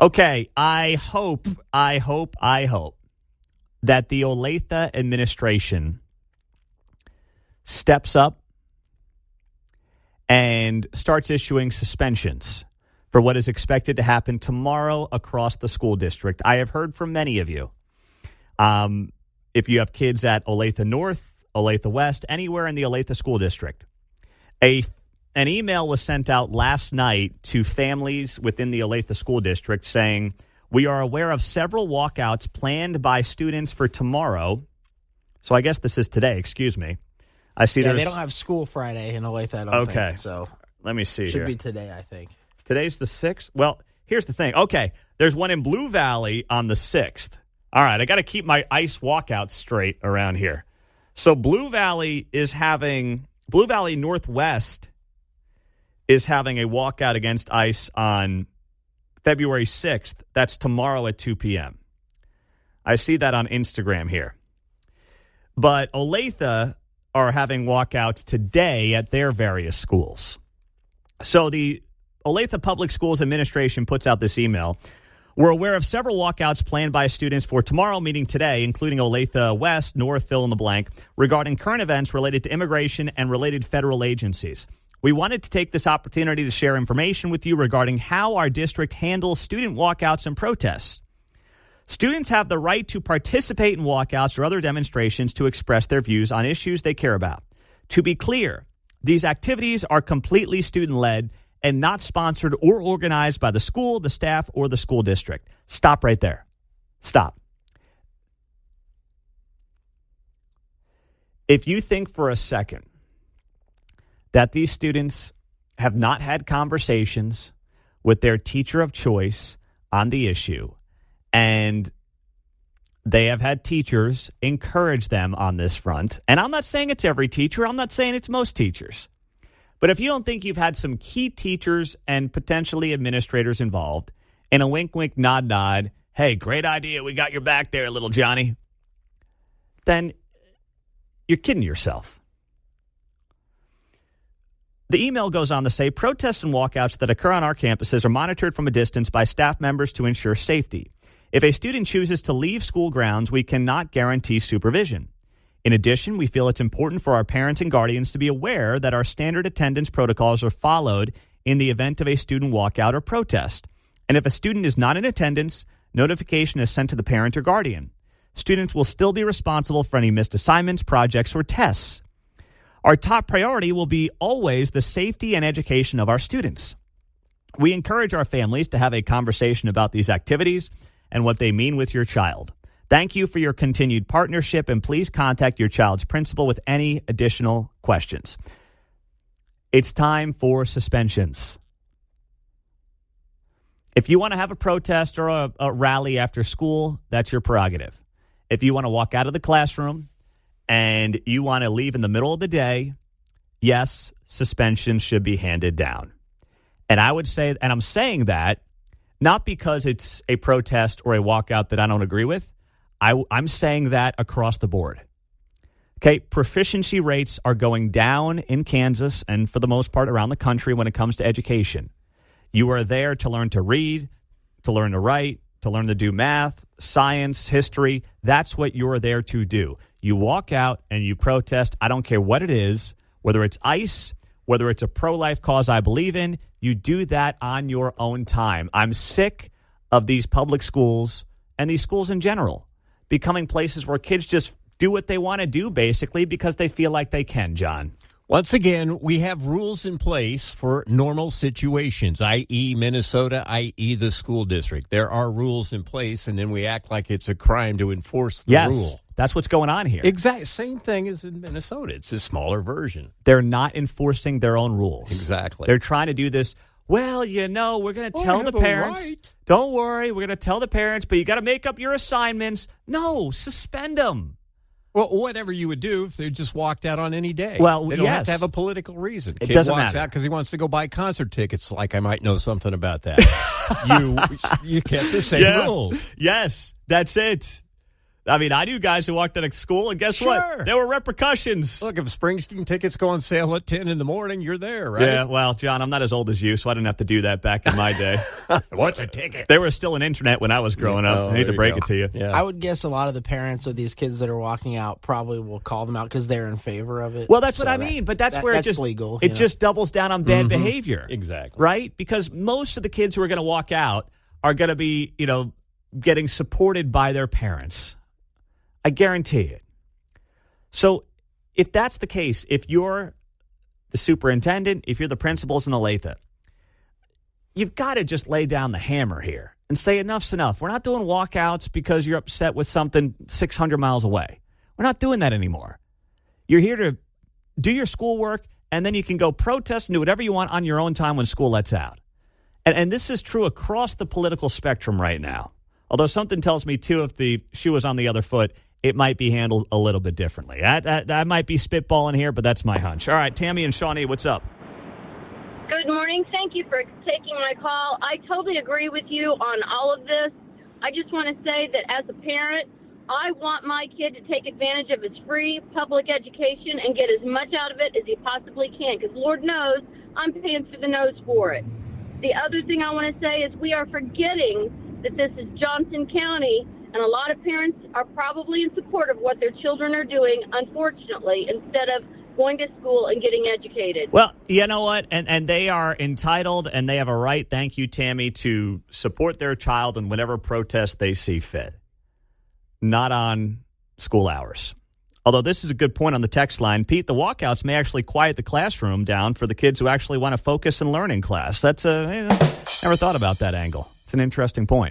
Okay, I hope that the Olathe administration steps up and starts issuing suspensions for what is expected to happen tomorrow across the school district. I have heard from many of you. If you have kids at Olathe North, Olathe West, anywhere in the Olathe school district, an email was sent out last night to families within the Olathe school district saying, we are aware of several walkouts planned by students for tomorrow. So I guess this is today, excuse me. I see they don't have school Friday in Olathe, I don't think. So let me see should here. Be today, I think. Today's the 6th? Well, here's the thing. Okay, there's one in Blue Valley on the 6th. All right, I got to keep my ice walkouts straight around here. So Blue Valley Northwest is having a walkout against ice on February 6th. That's tomorrow at 2 p.m. I see that on Instagram here. But Olathe are having walkouts today at their various schools. So the Olathe Public Schools Administration puts out this email. We're aware of several walkouts planned by students for tomorrow, meeting today, including Olathe West, North, fill in the blank, regarding current events related to immigration and related federal agencies. We wanted to take this opportunity to share information with you regarding how our district handles student walkouts and protests. Students have the right to participate in walkouts or other demonstrations to express their views on issues they care about. To be clear, these activities are completely student-led and not sponsored or organized by the school, the staff, or the school district. Stop right there. Stop. If you think for a second that these students have not had conversations with their teacher of choice on the issue, and they have had teachers encourage them on this front, and I'm not saying it's every teacher, I'm not saying it's most teachers, but if you don't think you've had some key teachers and potentially administrators involved, and a wink, wink, nod, nod, hey, great idea, we got your back there, little Johnny, then you're kidding yourself. The email goes on to say, protests and walkouts that occur on our campuses are monitored from a distance by staff members to ensure safety. If a student chooses to leave school grounds, we cannot guarantee supervision. In addition, we feel it's important for our parents and guardians to be aware that our standard attendance protocols are followed in the event of a student walkout or protest. And if a student is not in attendance, notification is sent to the parent or guardian. Students will still be responsible for any missed assignments, projects, or tests. Our top priority will be always the safety and education of our students. We encourage our families to have a conversation about these activities and what they mean with your child. Thank you for your continued partnership, and please contact your child's principal with any additional questions. It's time for suspensions. If you want to have a protest or a rally after school, that's your prerogative. If you want to walk out of the classroom and you want to leave in the middle of the day, yes, suspension should be handed down. And I would say, and I'm saying that not because it's a protest or a walkout that I don't agree with. I'm saying that across the board. Okay, proficiency rates are going down in Kansas and for the most part around the country when it comes to education. You are there to learn to read, to learn to write, to learn to do math, science, history. That's what you're there to do. You walk out and you protest. I don't care what it is, whether it's ICE, whether it's a pro-life cause I believe in, you do that on your own time. I'm sick of these public schools and these schools in general becoming places where kids just do what they want to do, basically, because they feel like they can, John. Once again, we have rules in place for normal situations, i.e. Minnesota, i.e. the school district. There are rules in place, and then we act like it's a crime to enforce the rule. That's what's going on here. Exactly. Same thing as in Minnesota. It's a smaller version. They're not enforcing their own rules. Exactly. They're trying to do this, well, you know, we're going to tell the parents. Right. Don't worry, we're going to tell the parents, but you got to make up your assignments. No, suspend them. Well, whatever you would do if they just walked out on any day. Well, they don't have to have a political reason. It doesn't matter. Kid walks out because he wants to go buy concert tickets. Like I might know something about that. You kept the same rules. Yes, that's it. I mean, I knew guys who walked out of school, and guess what? There were repercussions. Look, if Springsteen tickets go on sale at 10 in the morning, you're there, right? Yeah, well, John, I'm not as old as you, so I didn't have to do that back in my day. What's a ticket? There was still an internet when I was growing up. I hate to break it to you. Yeah. I would guess a lot of the parents of these kids that are walking out probably will call them out because they're in favor of it. Well, that's what I mean, but that's where that's legal. It just doubles down on bad behavior. Exactly. Right? Because most of the kids who are going to walk out are going to be, getting supported by their parents. I guarantee it. So if that's the case, if you're the superintendent, if you're the principals in the Olathe, you've got to just lay down the hammer here and say enough's enough. We're not doing walkouts because you're upset with something 600 miles away. We're not doing that anymore. You're here to do your schoolwork, and then you can go protest and do whatever you want on your own time when school lets out. And this is true across the political spectrum right now. Although something tells me, too, if the shoe was on the other foot, it might be handled a little bit differently. I might be spitballing here, but that's my hunch. All right, Tammy and Shawnee, what's up? Good morning. Thank you for taking my call. I totally agree with you on all of this. I just want to say that as a parent, I want my kid to take advantage of his free public education and get as much out of it as he possibly can, because Lord knows I'm paying through the nose for it. The other thing I want to say is we are forgetting that this is Johnson County, and a lot of parents are probably in support of what their children are doing, unfortunately, instead of going to school and getting educated. Well, you know what? And they are entitled and they have a right, thank you, Tammy, to support their child in whatever protest they see fit. Not on school hours. Although this is a good point on the text line. Pete, the walkouts may actually quiet the classroom down for the kids who actually want to focus and learn in class. That's never thought about that angle. It's an interesting point.